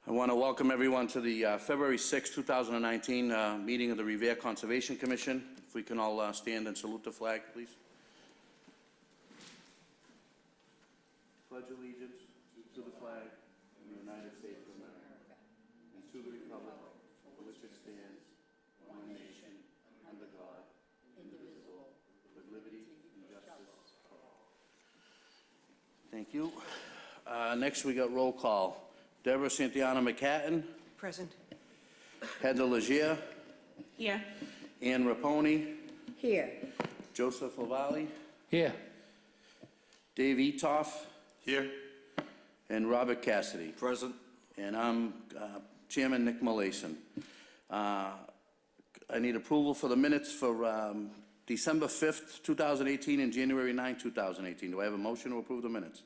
I want to welcome everyone to the February 6, 2019 meeting of the Revere Conservation Commission. If we can all stand and salute the flag, please. Pledge allegiance to the flag of the United States of America and to the republic for which it stands, one nation, under God, indivisible, with liberty and justice for all. Thank you. Next, we got roll call. Deborah Santiana McCatton. Present. Heather Legier. Here. Ann Raponi. Here. Joseph Lavallee. Here. Dave Etoff. Here. And Robert Cassidy. Present. And I'm Chairman Nick Molason. I need approval for the minutes for December 5th, 2018 and January 9, 2018. Do I have a motion to approve the minutes?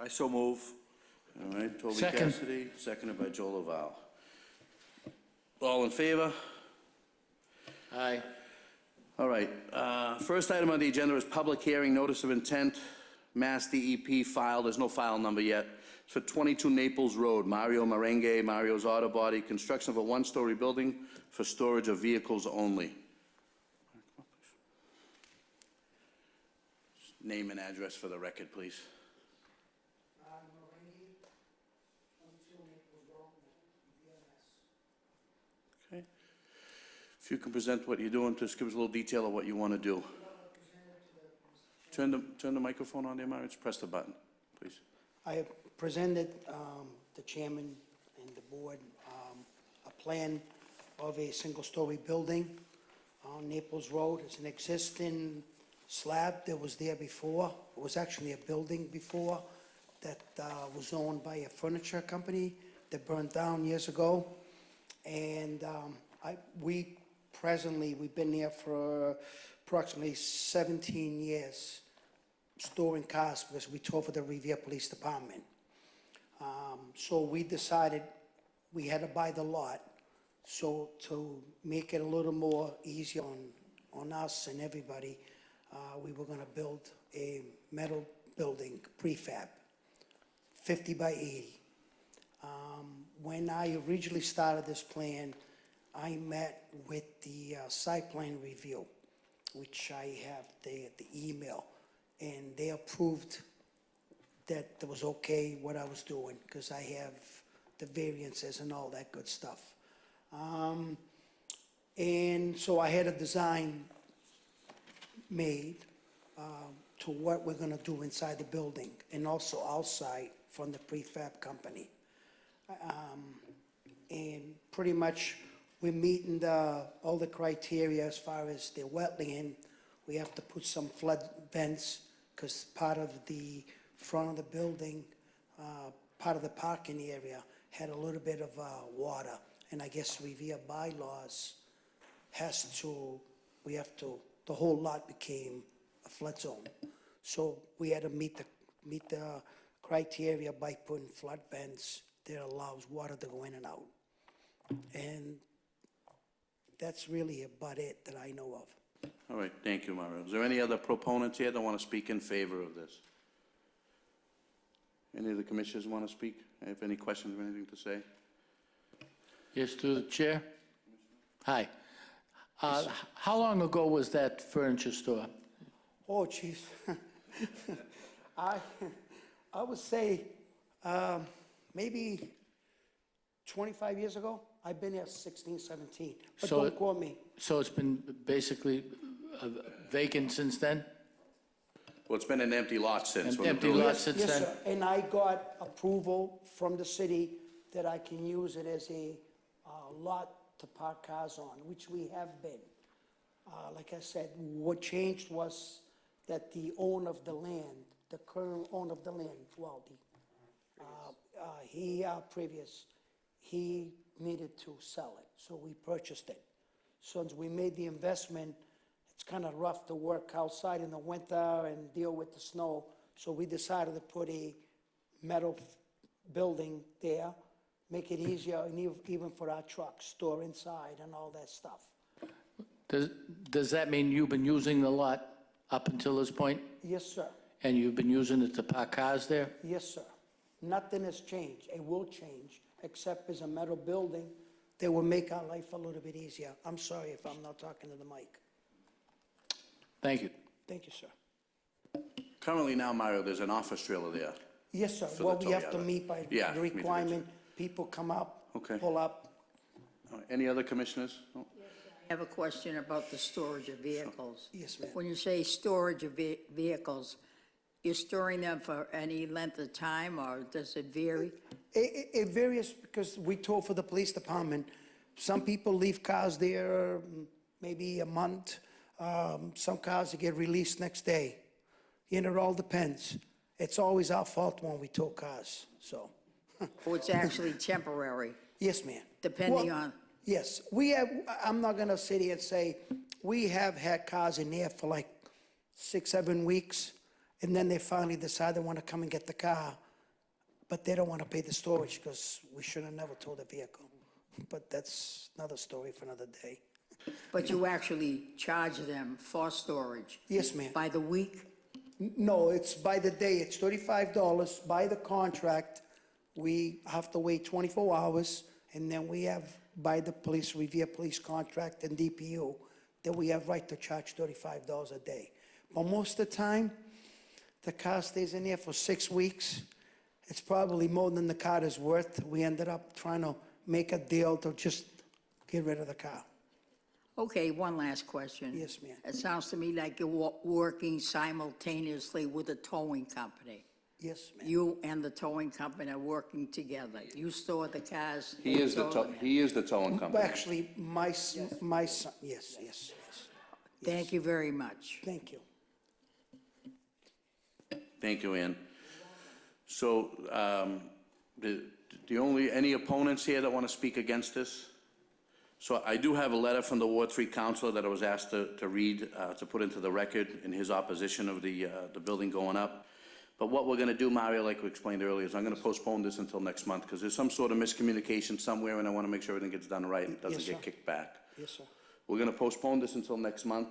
I so move. All right, Toby Second. Cassidy, seconded by Joe Laval. All in favor? Aye. All right, first item on the agenda is public hearing, notice of intent, Mass DEP file, there's no file number yet. It's for 22 Naples Road, Mario Merengue, Mario's Auto Body, construction of a one-story building for storage of vehicles only. Name and address for the record, please. Okay. If you can present what you're doing, just give us a little detail of what you want to do. Turn the microphone on there, Mario. Just press the button, please. I have presented the chairman and the board a plan of a single-story building on Naples Road. It's an existing slab that was there before. It was actually a building before that was owned by a furniture company that burned down years ago. And we've been there for approximately 17 years storing cars because we tow for the Revere Police Department. So we decided we had to buy the lot. So to make it a little more easier on us and everybody, we were going to build a metal building, prefab, 50 by 80. When I originally started this plan, I met with the site plan review, which I have the email, and they approved that it was okay what I was doing because I have the variances and all that good stuff. And so I had a design made to what we're going to do inside the building and also outside from the prefab company. And pretty much we're meeting all the criteria as far as the wetland. We have to put some flood vents because part of the front of the building, part of the parking area had a little bit of water. And I guess Revere bylaws the whole lot became a flood zone. So we had to meet the criteria by putting flood vents that allows water to go in and out. And that's really about it that I know of. All right, thank you, Mario. Is there any other proponents here that want to speak in favor of this? Any of the commissioners want to speak? Have any questions or anything to say? Yes, to the chair. Hi. How long ago was that furniture store? Oh, geez. I would say maybe 25 years ago. I've been here 16, 17, but don't quote me. So it's been basically vacant since then? Well, it's been an empty lot since. An empty lot since Yes, then? sir. And I got approval from the city that I can use it as a lot to park cars on, which we have been. Like I said, what changed was that the owner of the land, the current owner of the land, Waldy, he needed to sell it, so we purchased it. Since we made the investment, it's kind of rough to work outside in the winter and deal with the snow, so we decided to put a metal building there, make it easier, and even for our trucks, store inside and all that stuff. Does that mean you've been using the lot up until this point? Yes, sir. And you've been using it to park cars there? Yes, sir. Nothing has changed. It will change except as a metal building that will make our life a little bit easier. I'm sorry if I'm not talking to the mic. Thank you. Thank you, sir. Currently now, Mario, there's an office trailer there. Yes, sir. For Well, the we have to Toyota. meet by Yeah, the meet the requirement. People come up, Okay. pull up. All right, any other commissioners? No? I have a question about the storage of vehicles. Yes, ma'am. When you say storage of vehicles, you're storing them for any length of time, or does it vary? It varies because we told for the police department, some people leave cars there maybe a month. Some cars get released next day. You know, it all depends. It's always our fault when we tow cars, so. Or it's actually temporary, Yes, ma'am. depending Well, on, Yes, we have, I'm not gonna sit here and say, we have had cars in there for like 6, 7 weeks, and then they finally decide they wanna come and get the car, but they don't wanna pay the storage, because we should have never towed the vehicle. But that's another story for another day. but you actually charge them for storage Yes, ma'am. by the week? No, it's by the day, it's $35 by the contract. We have to wait 24 hours, and then we have, by the police, Revere Police contract and DPU, that we have right to charge $35 a day. But most of the time, the car stays in there for 6 weeks. It's probably more than the car is worth. We ended up trying to make a deal to just get rid of the car. Okay, one last question. Yes, ma'am. It sounds to me like you're working simultaneously with a towing company. Yes, ma'am. You and the towing company are working together. You store the cars. He they is the tow them. he is the towing But company. actually, my son, yes. Thank you very much. Thank you. Thank you, Ann. So, any opponents here that want to speak against this? So I do have a letter from the Ward 3 councilor that I was asked to read, to put into the record in his opposition of the building going up. But what we're going to do, Mario, like we explained earlier, is I'm going to postpone this until next month, because there's some sort of miscommunication somewhere, and I want to make sure everything gets done right and doesn't Yes, get sir. kicked back. Yes, sir. We're going to postpone this until next month,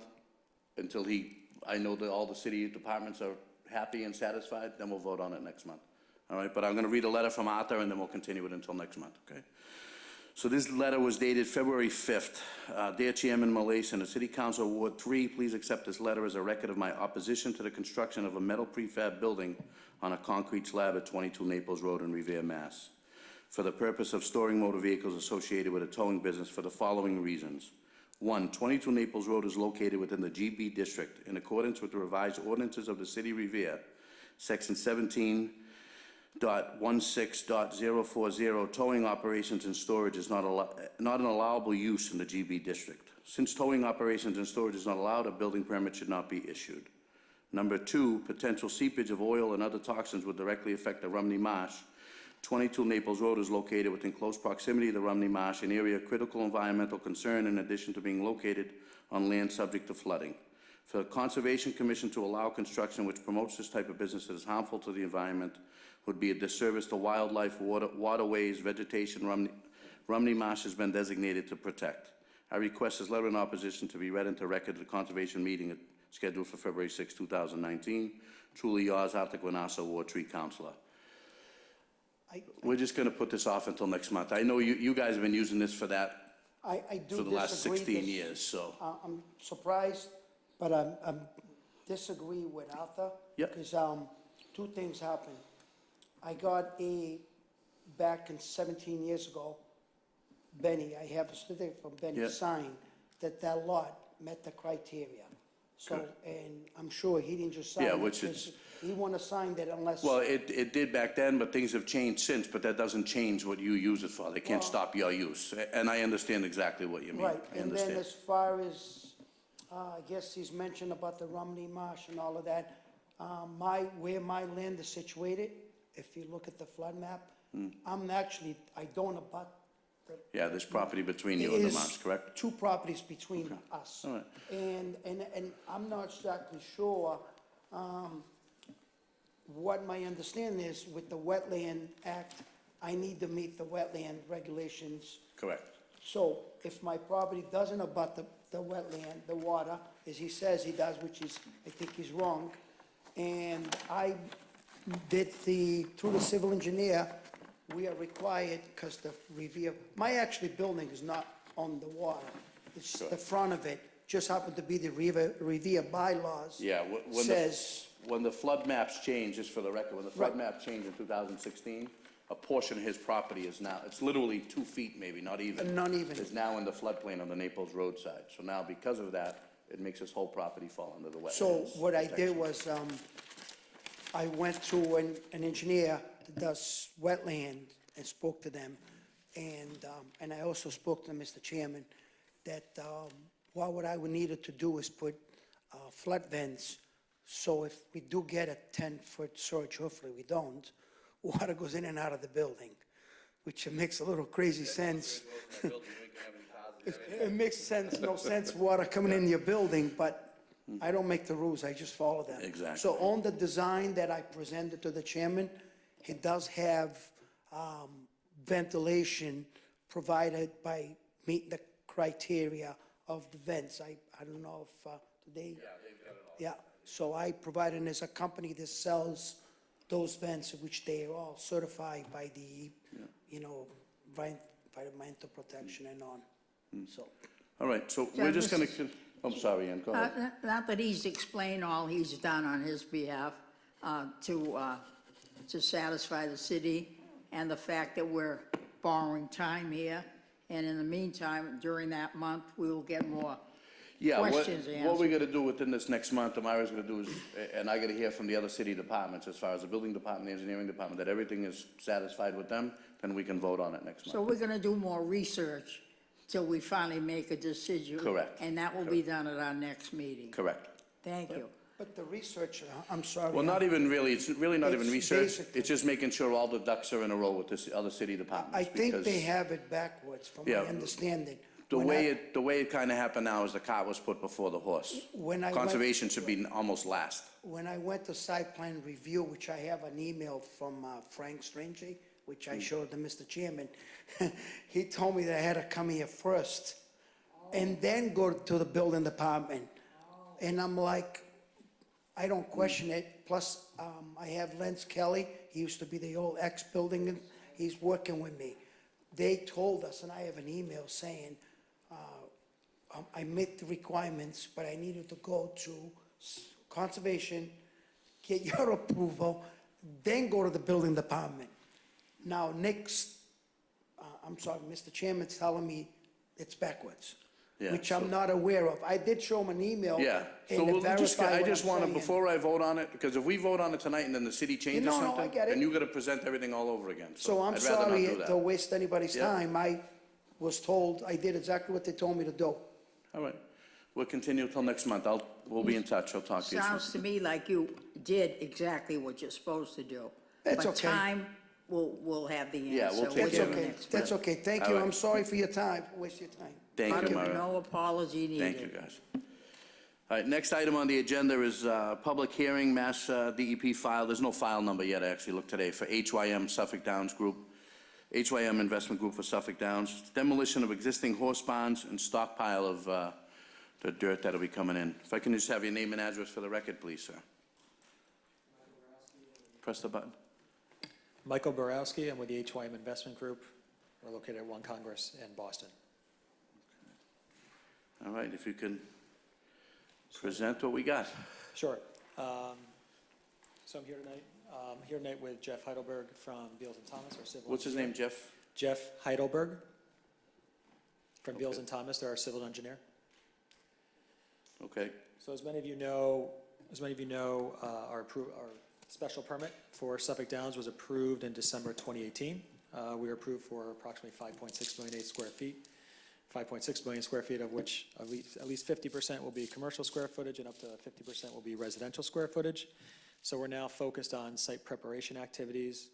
until I know that all the city departments are happy and satisfied, then we'll vote on it next month. All right, but I'm going to read a letter from Arthur, and then we'll continue it until next month, okay? So this letter was dated February 5th. Dear Chairman Malayson, the City Council Ward 3, please accept this letter as a record of my opposition to the construction of a metal prefab building on a concrete slab at 22 Naples Road in Revere, Mass, for the purpose of storing motor vehicles associated with a towing business for the following reasons. 1, 22 Naples Road is located within the GB district in accordance with the revised ordinances of the City Revere, Section 17.16.040, towing operations and storage is not an allowable use in the GB district. Since towing operations and storage is not allowed, a building permit should not be issued. Number 2, potential seepage of oil and other toxins would directly affect the Rumney Marsh. 22 Naples Road is located within close proximity to the Rumney Marsh, an area of critical environmental concern in addition to being located on land subject to flooding. For the Conservation Commission to allow construction which promotes this type of business that is harmful to the environment would be a disservice to wildlife, waterways, vegetation Rumney Marsh has been designated to protect. I request this letter in opposition to be read into record at the Conservation meeting scheduled for February 6, 2019. Truly yours, Arthur Guanasso, Ward 3 Councilor. We're just going to put this off until next month. I know you guys have been using this for that I do for the last disagree 16 this- years, so. I'm surprised, but I'm disagree with Arthur. Yep. Because, 2 things happened. I got back in 17 years ago, Benny, I have a certificate from Benny Yep. signed that lot met the criteria. So, Good. and I'm sure he didn't just sign Yeah, it which because is- he wouldn't have signed it unless. Well, it did back then, but things have changed since, but that doesn't change what you use it for. They can't stop your use. And I understand exactly what you mean. Right, I and then understand. as far as, I guess he's mentioned about the Rumney Marsh and all of that, where my land is situated, if you look at the flood map, I don't abut the. Yeah, there's property between you and the marsh, correct? 2 properties between us. All right. And I'm not exactly sure, what my understanding is with the Wetland Act, I need to meet the wetland regulations. Correct. So if my property doesn't abut the wetland, the water, as he says he does, which is, I think he's wrong, and I did through the civil engineer, we are required, because the Revere, my actually building is not on the water. It's the front of it, just happened to be the Revere bylaws. Yeah, Says, when the flood maps changed, just for the record, when the flood map changed in 2016, a portion of his property is now, it's literally 2 feet maybe, not even. Not even. Is now in the floodplain on the Naples roadside. So now, because of that, it makes his whole property fall under the wetlands. so what I did protection. was, I went to an engineer that does wetland and spoke to them. And I also spoke to Mr. Chairman that, what I would needed to do is put, flood vents. So if we do get a 10-foot surge, hopefully we don't, water goes in and out of the building, which makes a little crazy sense. It makes sense, no sense, water coming in your building, but I don't make the rules, I just follow them. Exactly. So on the design that I presented to the chairman, it does have ventilation provided by meeting the criteria of the vents. I don't know if they. Yeah, they've got it all. Yeah, so I provided, and there's a company that sells those vents, which they are all certified by the, you know, environmental protection and on, so. All right, so Yeah, we're just gonna, Mrs. I'm sorry, Ann, go ahead. Not that he's explained all he's done on his behalf to satisfy the city, and the fact that we're borrowing time here, and in the meantime, during that month, we will get more Yeah, questions what answered. we gotta do within this next month, Amara's gonna do is, and I gotta hear from the other city departments, as far as the building department, the engineering department, that everything is satisfied with them, then we can vote on it next So month. we're gonna do more research till we finally make a decision. Correct. And that will be done at our next meeting. Correct. Thank you. But the research, I'm sorry. Well, not even really, it's really not even It's research, basically- it's just making sure all the ducks are in a row with the other city departments. I think because they have it backwards, from my Yeah. understanding. The When way I- it kinda happened now is the cart was put before the horse. When I went- Conservation should be almost last. When I went to site plan review, which I have an email from Frank Strange, which I showed to Mr. Chairman, he told me that I had to come here first and then go to the building department. And I'm like, I don't question it. Plus, I have Lance Kelly, he used to be the old ex-building, he's working with me. They told us, and I have an email saying, I met the requirements, but I needed to go to conservation, get your approval, then go to the building department. Now, I'm sorry, Mr. Chairman's telling me it's backwards, Yeah, which so- I'm not aware of. I did show him an email. Yeah, so and we'll verify just, I what just I'm wanna, saying. before I vote on it, because if we vote on it tonight and then the city changes No, I something, get it. then you gotta present everything all over again, So I'm I'd rather not sorry do to that. waste anybody's Yeah. time. I was told, I did exactly what they told me to do. All right, we'll continue till next month, we'll be in touch, I'll talk to you soon. Sounds to me like you did exactly what you're supposed to do. That's But okay. time, we'll have the answer. Yeah, we'll take That's care of it. okay, that's okay. Thank All you, right. I'm sorry for your time, waste your time. Thank you, Mario. No apology needed. Thank you, guys. All right, next item on the agenda is public hearing, Mass DEP file. There's no file number yet, I actually looked today, for HYM Suffolk Downs Group, HYM Investment Group for Suffolk Downs. Demolition of existing horse barns and stockpile of the dirt that'll be coming in. If I can just have your name and address for the record, please, sir. Press the button. Michael Borowski, I'm with the HYM Investment Group. We're located at 1 Congress in Boston. All right, if you can present what we got. Sure. So I'm here tonight with Jeff Heidelberg from Beals and Thomas, our civil. What's his name, engineer. Jeff? Jeff Heidelberg from Beals and Thomas, they're our civil engineer. Okay, So as many of you know, our special permit for Suffolk Downs was approved in December 2018. We were approved for approximately 5.6 million square feet, 5.6 million square feet of which at least 50% will be commercial square footage and up to 50% will be residential square footage. So we're now focused on site preparation activities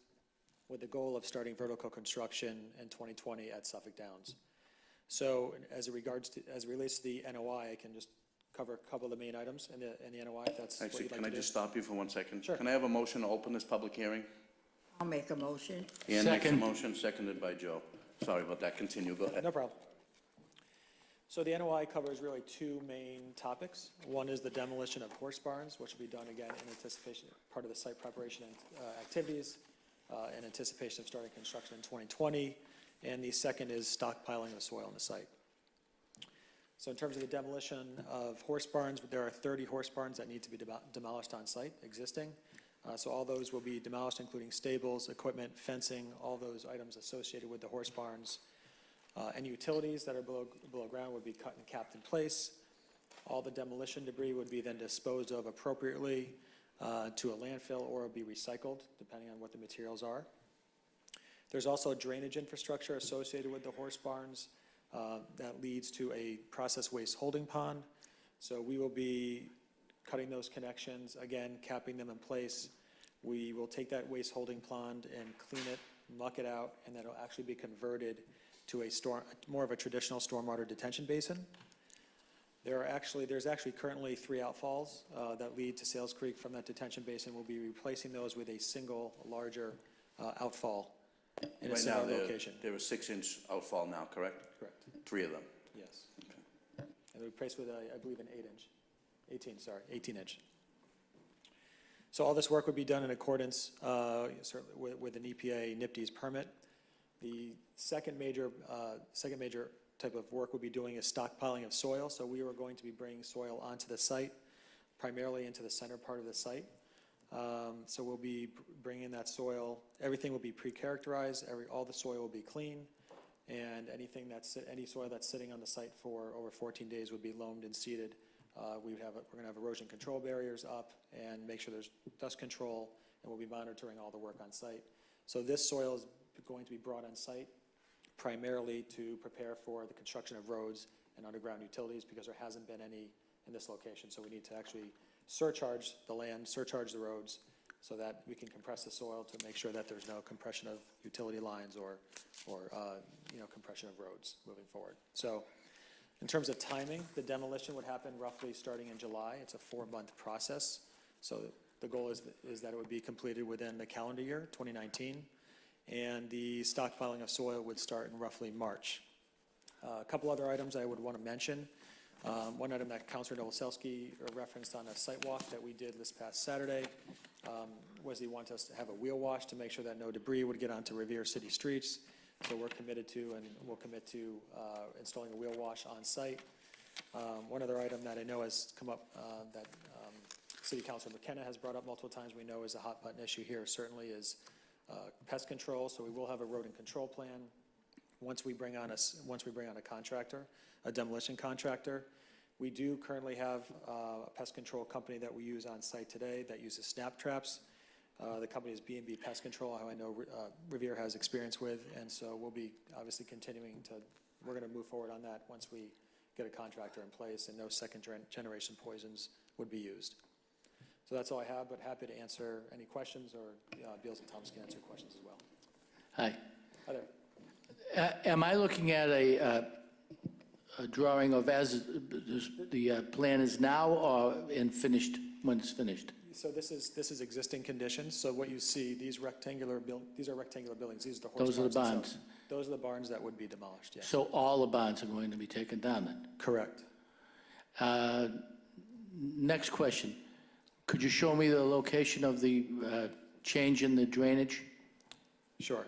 with the goal of starting vertical construction in 2020 at Suffolk Downs. So as it relates to the NOI, I can just cover a couple of the main items in the NOI, if that's what actually, you'd like can I to do. just stop you for 1 second? Sure. Can I have a motion to open this public hearing? I'll make a motion. Ian makes a Second. motion, seconded by Joe. Sorry about that, continue, go ahead. No problem. So the NOI covers really 2 main topics. One is the demolition of horse barns, which will be done again in anticipation, part of the site preparation activities. in anticipation of starting construction in 2020. And the second is stockpiling of soil on the site. So in terms of the demolition of horse barns, there are 30 horse barns that need to be demolished on site, existing. So all those will be demolished, including stables, equipment, fencing, all those items associated with the horse barns. Any utilities that are below ground would be cut and capped in place. All the demolition debris would be then disposed of appropriately to a landfill or be recycled, depending on what the materials are. There's also drainage infrastructure associated with the horse barns that leads to a process waste holding pond. So we will be cutting those connections, again, capping them in place. We will take that waste holding pond and clean it, muck it out, and that'll actually be converted to a more of a traditional stormwater detention basin. There's actually currently 3 outfalls that lead to Sales Creek from that detention basin. We'll be replacing those with a single larger outfall in a Right now, single location. they're a 6-inch outfall now, correct? Correct, 3 of them. yes. And they're replaced with, I believe, an 18-inch. So all this work would be done in accordance certainly with an EPA NIPD's permit. The second major type of work we'll be doing is stockpiling of soil. So we are going to be bringing soil onto the site, primarily into the center part of the site. So we'll be bringing that soil. Everything will be pre-characterized. All the soil will be clean, and any soil that's sitting on the site for over 14 days would be loamed and seeded. We're going to have erosion control barriers up and make sure there's dust control, and we'll be monitoring all the work on site. So this soil is going to be brought on site primarily to prepare for the construction of roads and underground utilities, because there hasn't been any in this location. So we need to actually surcharge the land, surcharge the roads, so that we can compress the soil to make sure that there's no compression of utility lines or compression of roads moving forward. So in terms of timing, the demolition would happen roughly starting in July. It's a 4-month process. So the goal is that it would be completed within the calendar year, 2019. And the stockpiling of soil would start in roughly March. A couple other items I would want to mention. One item that Councilor Novoselsky referenced on a site walk that we did this past Saturday was he wanted us to have a wheel wash to make sure that no debris would get onto Revere city streets. So we're committed to, and we'll commit to installing a wheel wash on site. One other item that I know has come up that City Councilor McKenna has brought up multiple times, we know is a hot button issue here, certainly is pest control. So we will have a rodent control plan once we bring on a contractor, a demolition contractor. We do currently have a pest control company that we use on site today that uses snap traps. The company is B&B Pest Control, who I know Revere has experience with, and so we'll be obviously we're going to move forward on that once we get a contractor in place and no second generation poisons would be used. So that's all I have, but happy to answer any questions, or Beals and Thomas can answer questions as well. Hi. Hi there. Am I looking at a drawing of as the plan is now, or in finished, when it's finished? So this is existing conditions. So what you see, these are rectangular buildings. These are the horse Those are the themselves. barns? Those are the barns that would be demolished, yes. So all the barns are going to be taken down then? Correct. Next question. Could you show me the location of the change in the drainage? Sure.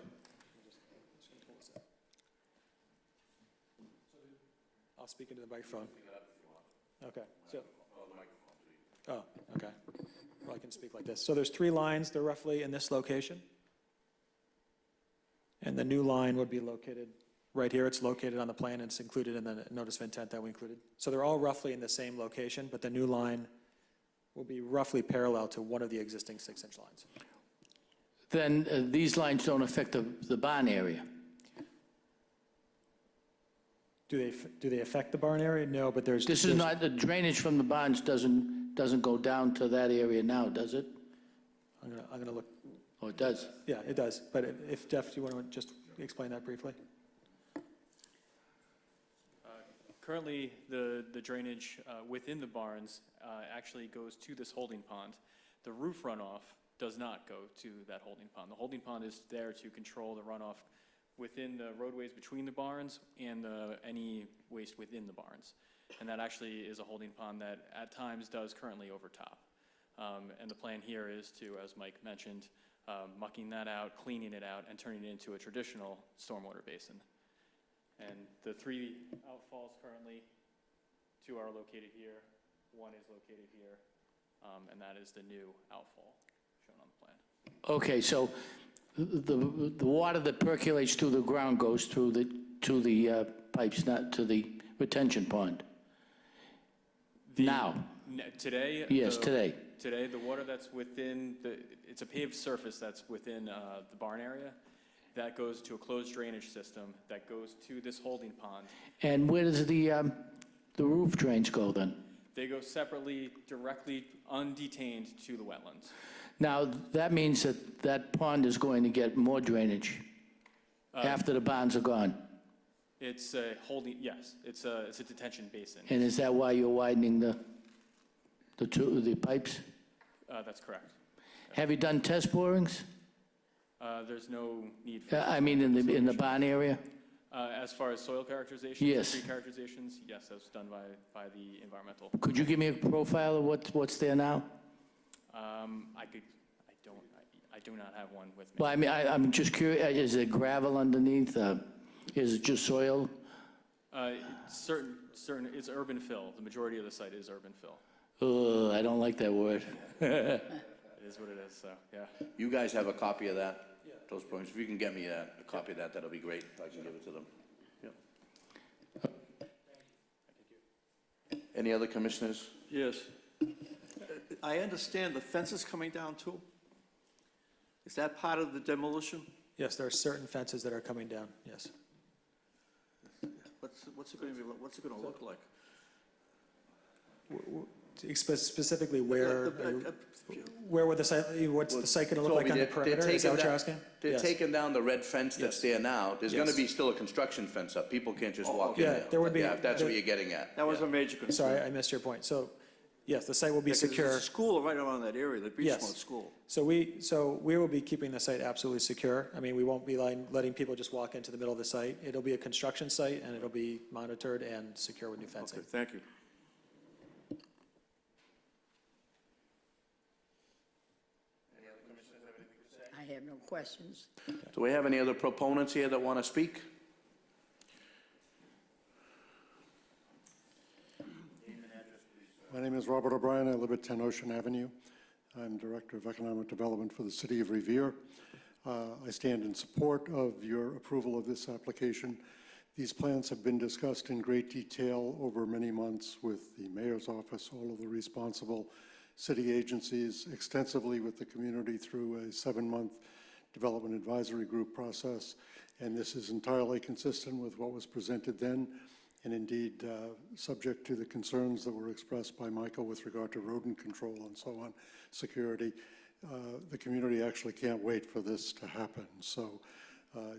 I'll speak into the microphone. Okay. Oh, okay. Well, I can speak like this. So there's 3 lines. They're roughly in this location. And the new line would be located right here. It's located on the plan, and it's included in the notice of intent that we included. So they're all roughly in the same location, but the new line will be roughly parallel to one of the existing 6-inch lines. Then these lines don't affect the barn area? Do they affect the barn area? No, but there's... This is not, the drainage from the barns doesn't go down to that area now, does it? I'm gonna look. Oh, it does? Yeah, it does. But if, Jeff, do you want to just explain that briefly? Currently, the drainage within the barns actually goes to this holding pond. The roof runoff does not go to that holding pond. The holding pond is there to control the runoff within the roadways between the barns and any waste within the barns. And that actually is a holding pond that at times does currently overtop. And the plan here is to, as Mike mentioned, mucking that out, cleaning it out, and turning it into a traditional stormwater basin. And the 3 outfalls currently, 2 are located here, 1 is located here, and that is the new outfall shown on the plan. Okay, so the water that percolates through the ground goes through to the pipes, not to the retention pond? Now? Today? Yes, today. Today, the water that's within it's a paved surface that's within the barn area. That goes to a closed drainage system that goes to this holding pond. And where does the roof drains go then? They go separately, directly, undetained to the wetlands. Now, that means that that pond is going to get more drainage after the bonds are gone. It's a holding, yes, it's a detention basin. And is that why you're widening the pipes? That's correct. Have you done test borings? There's no need for. I mean, in the barn area? As far as soil characterizations? Yes. Tree characterizations, yes, that's done by the environmental. Could you give me a profile of what's there now? I do not have one with me. Well, I mean, I'm just curious, is it gravel underneath? Is it just soil? Certain, it's urban fill. The majority of the site is urban fill. I don't like that word. It is what it is, so, yeah. You guys have a copy of that? Those points, if you can get me a copy of that, that'll be great, I can give it to them. Yeah. Any other commissioners? Yes. I understand the fence is coming down too? Is that part of the demolition? Yes, there are certain fences that are coming down, yes. What's it going to look like? Specifically where would the site, what's the site going to look like on the perimeter? Is that what you're asking? They're Yes. taking down the red fence that's there now. There's going to Yes. be still a construction fence up. People can't just walk in Yeah, there. there would be- Yeah, if that's what you're getting at. That was a major concern. Sorry, I missed your point. So, yes, the site will be Because secure. There's a school right around that area, the Yes. Beachmont School. So we will be keeping the site absolutely secure. I mean, we won't be letting people just walk into the middle of the site. It'll be a construction site, and it'll be monitored and secure with new fencing. Okay, thank you. I have no questions. Do we have any other proponents here that want to speak? My name is Robert O'Brien. I live at 10 Ocean Avenue. I'm Director of Economic Development for the City of Revere. I stand in support of your approval of this application. These plans have been discussed in great detail over many months with the Mayor's Office, all of the responsible city agencies, extensively with the community through a 7-month development advisory group process. And this is entirely consistent with what was presented then, and indeed subject to the concerns that were expressed by Michael with regard to rodent control and so on, security. The community actually can't wait for this to happen. So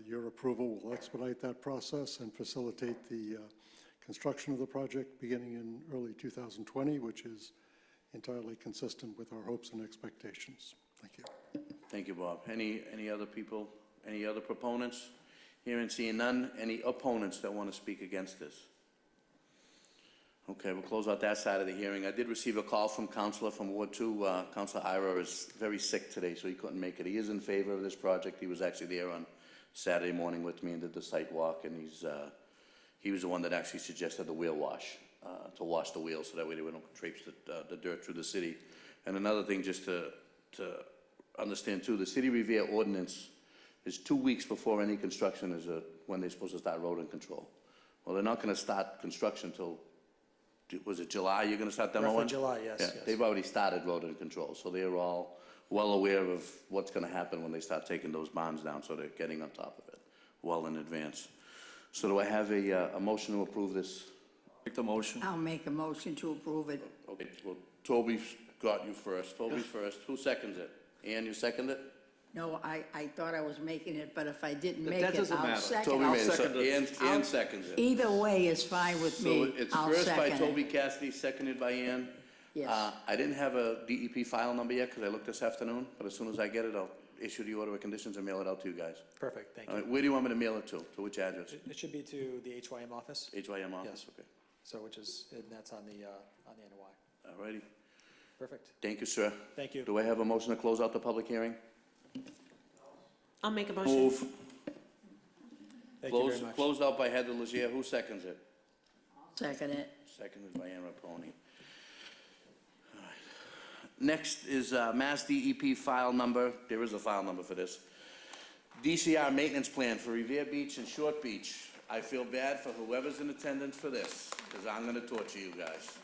your approval will expedite that process and facilitate the construction of the project beginning in early 2020, which is entirely consistent with our hopes and expectations. Thank you. Thank you, Bob. Any other people, any other proponents? Hearing, seeing none. Any opponents that want to speak against this? Okay, we'll close out that side of the hearing. I did receive a call from Councilor from Ward 2. Councilor Ira is very sick today, so he couldn't make it. He is in favor of this project. He was actually there on Saturday morning with me and did the site walk, and he was the one that actually suggested the wheel wash, to wash the wheels so that way they wouldn't traipse the dirt through the city. And another thing, just to understand too, the City Revere ordinance is 2 weeks before any construction is when they're supposed to start rodent control. Well, they're not going to start construction until, was it July you're going to start demoing? Roughly July, yes, Yeah, yes. they've already started rodent control, so they're all well aware of what's going to happen when they start taking those bonds down, so they're getting on top of it well in advance. So do I have a motion to approve this? Make the motion. I'll make a motion to approve it. Okay, well, Toby's got you first. Toby's first. Who seconds it? Ann, you second it? No, I thought I was making it, but if I didn't make That it, doesn't I'll matter. second Toby it. made it, so second it. Ann seconds it. Either way is fine with So me. it's I'll first by second Toby it. Cassidy, seconded by Ann. Yes. I didn't have a DEP file number yet because I looked this afternoon, but as soon as I get it, I'll issue the order of conditions and mail it out to you guys. Perfect, thank All you. right, where do you want me to mail it to? To which address? It should be to the HYM office, HYM office? Yes. Okay. so and that's on the NOI. All righty. Perfect, Thank you, sir. thank you. Do I have a motion to close out the public hearing? I'll make a motion. Move. Thank you very much. Closed out by Heather Legier. Who seconds it? Second it. Seconded by Ann Raponi. All right. Next is Mass DEP file number, there is a file number for this. DCR maintenance plan for Revere Beach and Short Beach. I feel bad for whoever's in attendance for this, because I'm gonna torture you guys.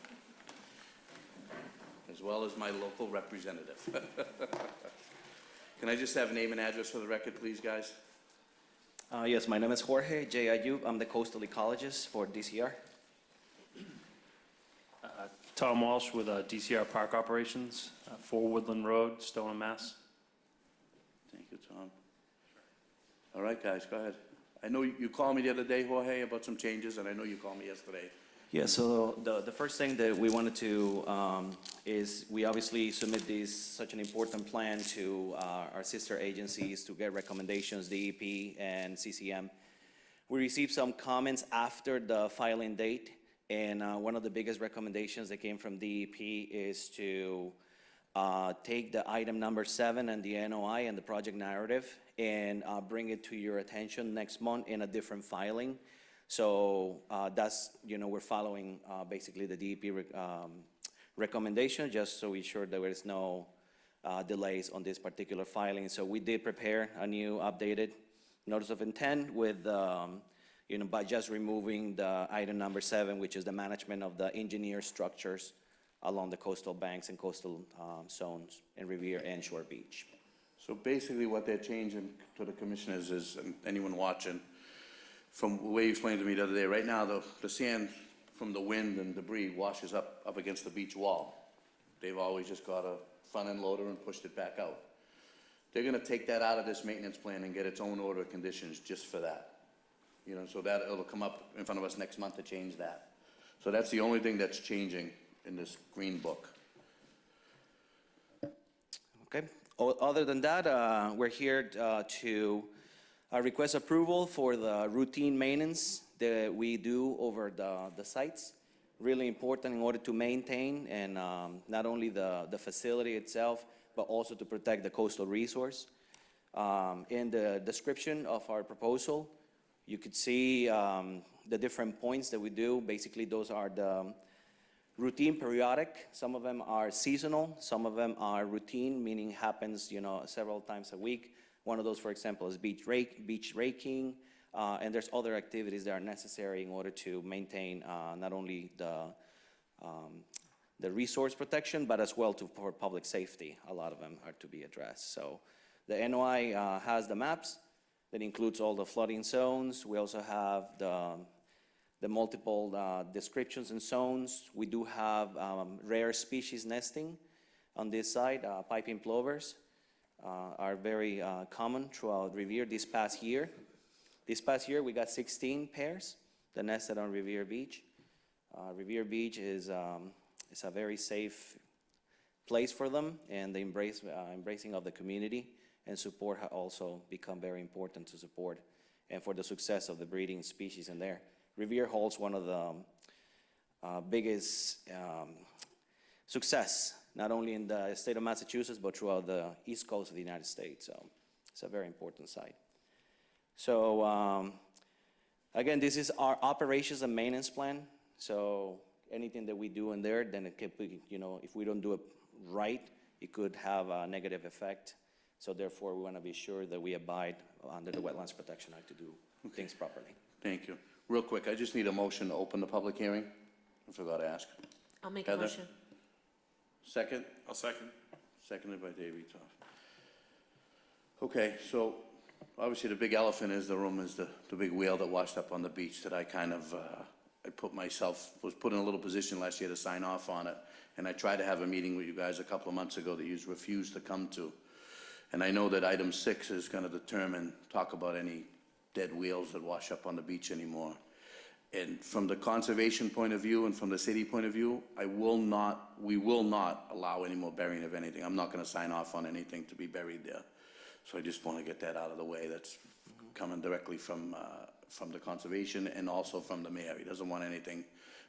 As well as my local representative. Can I just have name and address for the record, please, guys? Yes, my name is Jorge J. Ayub. I'm the coastal ecologist for DCR. Tom Walsh with DCR Park Operations, 4 Woodland Road, Stoneham, Mass. Thank you, Tom. All right, guys, go ahead. I know you called me the other day, Jorge, about some changes, and I know you called me yesterday. Yeah, so the first thing that we wanted to is we obviously submit such an important plan to our sister agencies to get recommendations, DEP and CCM. We received some comments after the filing date, and one of the biggest recommendations that came from DEP is to take the item number 7 and the NOI and the project narrative and bring it to your attention next month in a different filing. So that's, we're following basically the DEP recommendation, just so we ensure there is no delays on this particular filing. So we did prepare a new updated notice of intent with, by just removing the item number 7, which is the management of the engineered structures along the coastal banks and coastal zones in Revere and Shore Beach. So basically what they're changing to the commissioners is, and anyone watching, from the way you explained to me the other day, right now the sand from the wind and debris washes up against the beach wall. They've always just got a front end loader and pushed it back out. They're gonna take that out of this maintenance plan and get its own order of conditions just for that. So that it'll come up in front of us next month to change that. So that's the only thing that's changing in this green book. Okay. Other than that, we're here to request approval for the routine maintenance that we do over the sites. Really important in order to maintain and not only the facility itself, but also to protect the coastal resource. In the description of our proposal, you could see the different points that we do. Basically, those are the routine periodic. Some of them are seasonal. Some of them are routine, meaning happens, several times a week. One of those, for example, is beach raking, and there's other activities that are necessary in order to maintain not only the resource protection, but as well for public safety. A lot of them are to be addressed. So the NOI has the maps that includes all the flooding zones. We also have the multiple descriptions and zones. We do have rare species nesting on this side. Piping plovers are very common throughout Revere this past year. This past year, we got 16 pairs that nested on Revere Beach. Revere Beach is a very safe place for them, and the embracing of the community and support have also become very important to support and for the success of the breeding species in there. Revere holds one of the biggest success, not only in the state of Massachusetts, but throughout the east coast of the United States. So it's a very important site. So again, this is our operations and maintenance plan. So anything that we do in there, then it could be, if we don't do it right, it could have a negative effect. So therefore, we want to be sure that we abide under the Wetlands Protection Act to do things properly. Thank you. Real quick, I just need a motion to open the public hearing. I forgot to ask. I'll make Heather? a motion. Second? I'll second. Seconded by Dave Etoff. Okay, so obviously the big elephant is the room is the big whale that washed up on the beach that I kind of, was put in a little position last year to sign off on it. And I tried to have a meeting with you guys a couple of months ago that you refused to come to. And I know that item 6 is going to talk about any dead whales that wash up on the beach anymore. And from the conservation point of view and from the city point of view, we will not allow any more burying of anything. I'm not going to sign off on anything to be buried there. So I just want to get that out of the way. That's coming directly from the conservation and also from the mayor. He doesn't want anything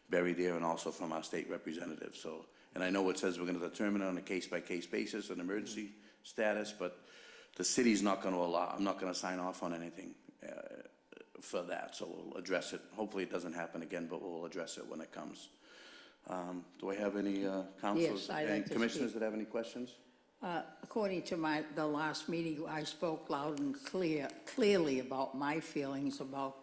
buried there, and also from our state representative. So, and I know it says we're going to determine on a case-by-case basis an emergency status, but the city's not gonna allow, I'm not gonna sign off on anything for that, so we'll address it. Hopefully it doesn't happen again, but we'll address it when it comes. Do I have any councilors, Yes, I'd any like to commissioners speak. that have any questions? According to the last meeting, I spoke loud and clearly about my feelings about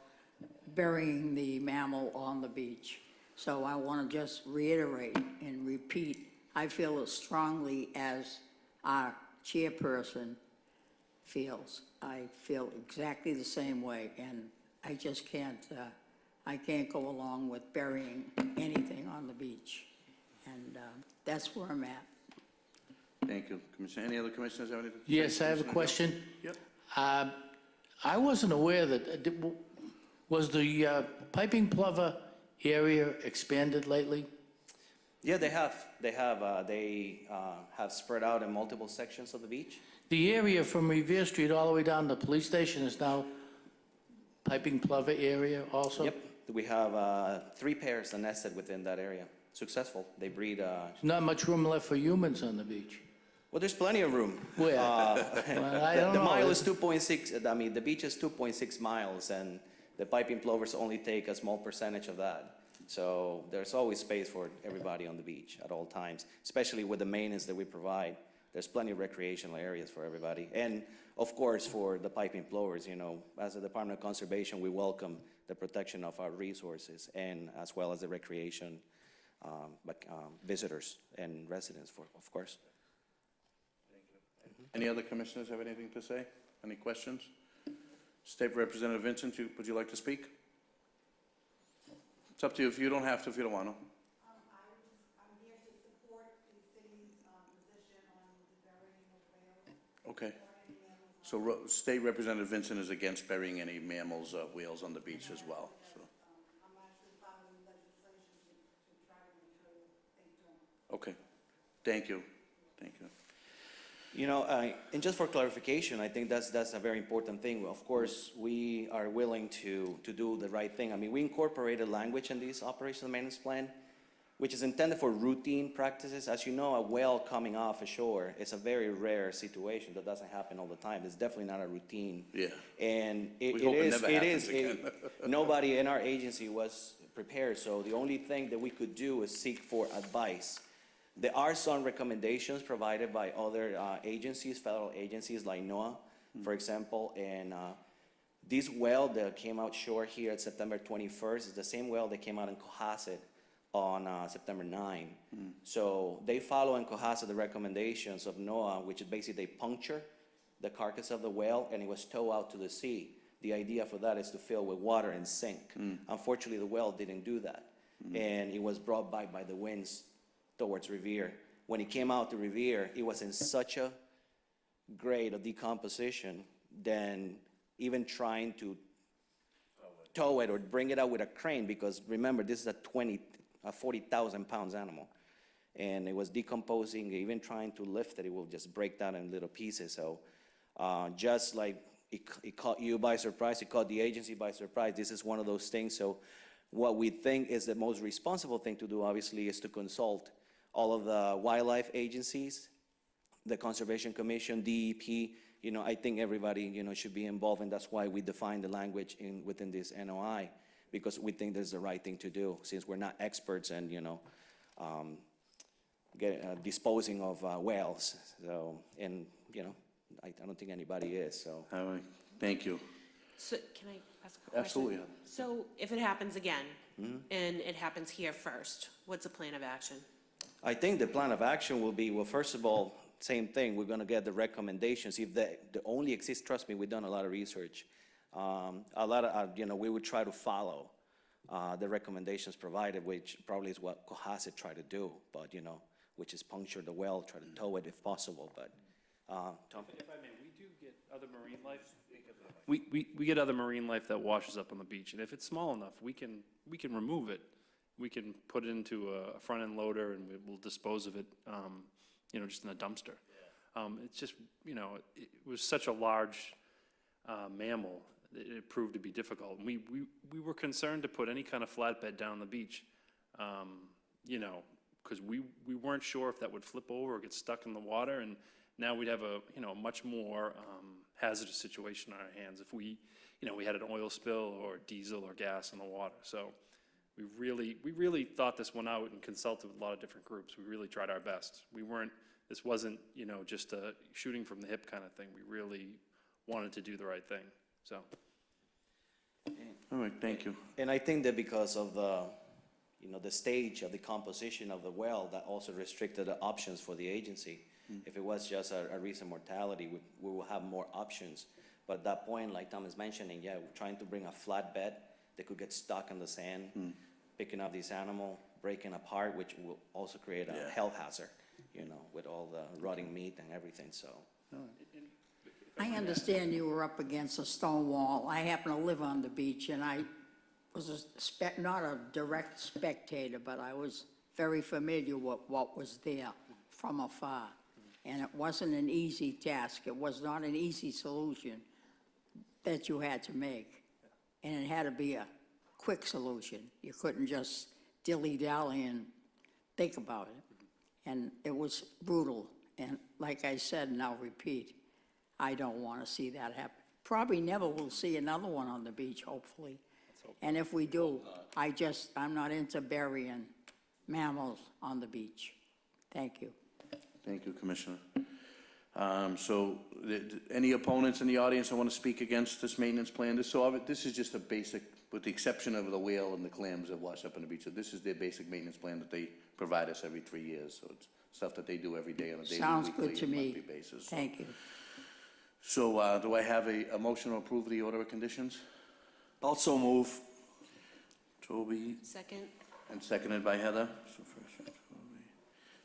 burying the mammal on the beach. So I want to just reiterate and repeat, I feel as strongly as our chairperson feels. I feel exactly the same way, and I just can't, I can't go along with burying anything on the beach. And that's where I'm at. Thank you, Commissioner. Any other commissioners have anything? to say? Yes, I have a Commissioner question. Hill? Yep. I wasn't aware that, was the piping plover area expanded lately? Yeah, they have. They have spread out in multiple sections of the beach. The area from Revere Street all the way down to the police station is now piping plover area also? Yep, we have 3 pairs that nested within that area. Successful. They breed. Not much room left for humans on the beach. Well, there's plenty of room. Where? Well, I don't The know. mile is 2.6. I mean, the beach is 2.6 miles, and the piping plovers only take a small percentage of that. So there's always space for everybody on the beach at all times, especially with the maintenance that we provide. There's plenty of recreational areas for everybody. And of course, for the piping plovers, you know, as a Department of Conservation, we welcome the protection of our resources and as well as the recreation visitors and residents, of course. Any other commissioners have anything to say? Any questions? State Representative Vincent, would you like to speak? It's up to you. If you don't have to, if you don't want to. I'm here to support the city's position on the burying of whales. Okay. Or any mammals. So State Representative Vincent is against burying any mammals, whales on the beach as well, so. I'm actually filing legislation to try to make sure they don't. Okay. Thank you. Thank you. You know, and just for clarification, I think that's a very important thing. Of course, we are willing to do the right thing. I mean, we incorporated language in this operational maintenance plan, which is intended for routine practices. As you know, a whale coming off ashore is a very rare situation that doesn't happen all the time. It's definitely not a routine. Yeah. And We hope it never happens again. Nobody in our agency was prepared, so the only thing that we could do is seek for advice. There are some recommendations provided by other agencies, federal agencies like NOAA, for example, and this whale that came out shore here at September 21st is the same whale that came out in Cohasset on September 9. So they follow in Cohasset the recommendations of NOAA, which is basically they puncture the carcass of the whale and it was towed out to the sea. The idea for that is to fill with water and sink. Unfortunately, the whale didn't do that, and it was brought back by the winds towards Revere. When it came out to Revere, it was in such a grade of decomposition than even trying to tow it or bring it out with a crane, because remember, this is a 40,000 pounds animal. And it was decomposing. Even trying to lift it, it will just break down in little pieces. So just like it caught you by surprise, it caught the agency by surprise, this is one of those things. So what we think is the most responsible thing to do, obviously, is to consult all of the wildlife agencies, the Conservation Commission, DEP. You know, I think everybody, you know, should be involved, and that's why we define the language within this NOI, because we think this is the right thing to do, since we're not experts in, you know, disposing of whales. So, and, you know, I don't think anybody is, so. All right. Thank you. So, can I ask a question? Absolutely. So, if it happens again, and it happens here first, what's the plan of action? I think the plan of action will be, well, first of all, same thing, we're gonna get the recommendations. If the only exists, trust me, we've done a lot of research. A lot of, you know, we would try to follow the recommendations provided, which probably is what Cohasset tried to do, but, you know, which is puncture the well, try to tow it if possible, but, Tom? If I may, we do get other marine life. We get other marine life that washes up on the beach, and if it's small enough, we can remove it. We can put it into a front-end loader, and we'll dispose of it, you know, just in a dumpster. It's just, you know, it was such a large mammal, it proved to be difficult. We were concerned to put any kind of flatbed down the beach, you know, because we weren't sure if that would flip over or get stuck in the water, and now we'd have a, you know, much more hazardous situation on our hands if we, you know, we had an oil spill or diesel or gas in the water. So we really thought this one out and consulted with a lot of different groups. We really tried our best. This wasn't, you know, just a shooting from the hip kind of thing. We really wanted to do the right thing, so. All right, thank you. And I think that because of the, you know, the stage of the composition of the well, that also restricted the options for the agency. If it was just a recent mortality, we will have more options. But at that point, like Tom is mentioning, yeah, we're trying to bring a flatbed that could get stuck in the sand, picking up this animal, breaking apart, which will also create a health hazard, you know, with all the rotting meat and everything, so. I understand you were up against a stone wall. I happen to live on the beach, and I was not a direct spectator, but I was very familiar with what was there from afar. And it wasn't an easy task. It was not an easy solution that you had to make. And it had to be a quick solution. You couldn't just dilly-dally and think about it. And it was brutal. And like I said, and I'll repeat, I don't want to see that happen. Probably never will see another one on the beach, hopefully. And if we do, I'm not into burying mammals on the beach. Thank you. Thank you, Commissioner. So, any opponents in the audience that want to speak against this maintenance plan? This is just a basic, with the exception of the whale and the clams that wash up on the beach. So this is their basic maintenance plan that they provide us every 3 years. So it's stuff that they do every day on a daily, Sounds weekly, good to and me. monthly basis. Thank you. So, do I have a motion to approve the order of conditions? Also move. Toby, Second? and seconded by Heather. So first, Toby,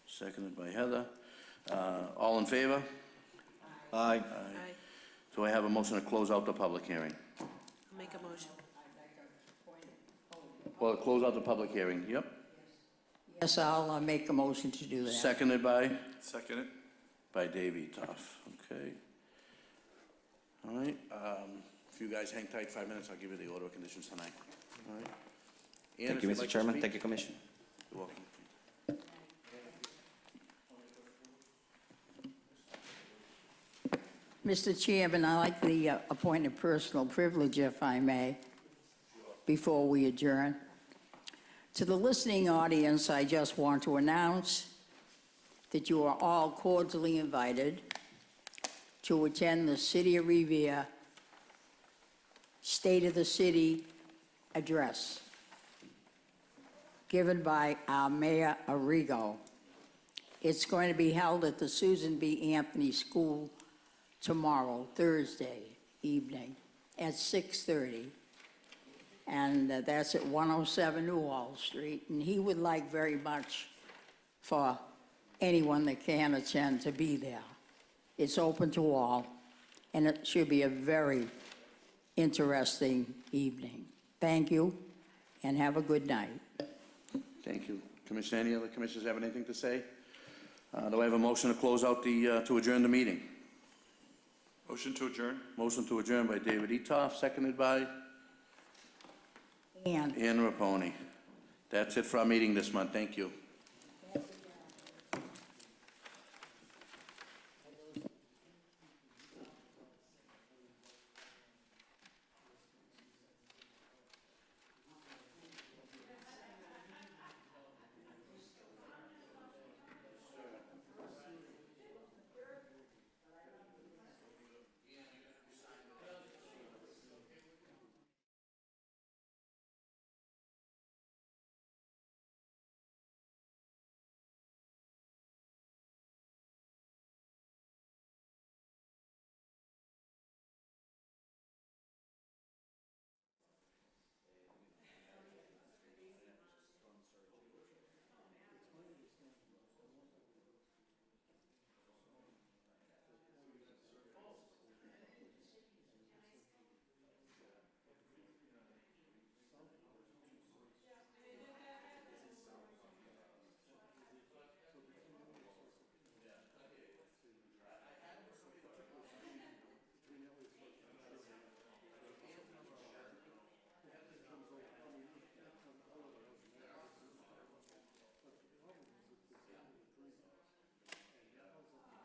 seconded by Heather. All in favor? Aye. Aye. Do I have a motion to close out the public hearing? I'll make a motion. Well, close out the public hearing, yep. Yes, I'll make a motion to do that. Seconded by? Second it. By Dave Etoff, okay. All right, if you guys hang tight 5 minutes, I'll give you the order of conditions tonight, all right? Ann, Thank if you, you'd Mr. like to Chairman. speak? Thank you, Commissioner. You're welcome. Mr. Chairman, I like the appointed personal privilege, if I may, before we adjourn. To the listening audience, I just want to announce that you are all cordially invited to attend the City of Revere State of the City address given by our Mayor Arrigo. It's going to be held at the Susan B. Anthony School tomorrow, Thursday evening at 6:30. And that's at 107 Newhall Street. And he would like very much for anyone that can attend to be there. It's open to all, and it should be a very interesting evening. Thank you, and have a good night. Thank you. Commissioner, any other commissioners have anything to say? Do I have a motion to close out to adjourn the meeting? Motion to adjourn. Motion to adjourn by David Etoff, seconded by And Ann Raponi. That's it for our meeting this month. Thank you.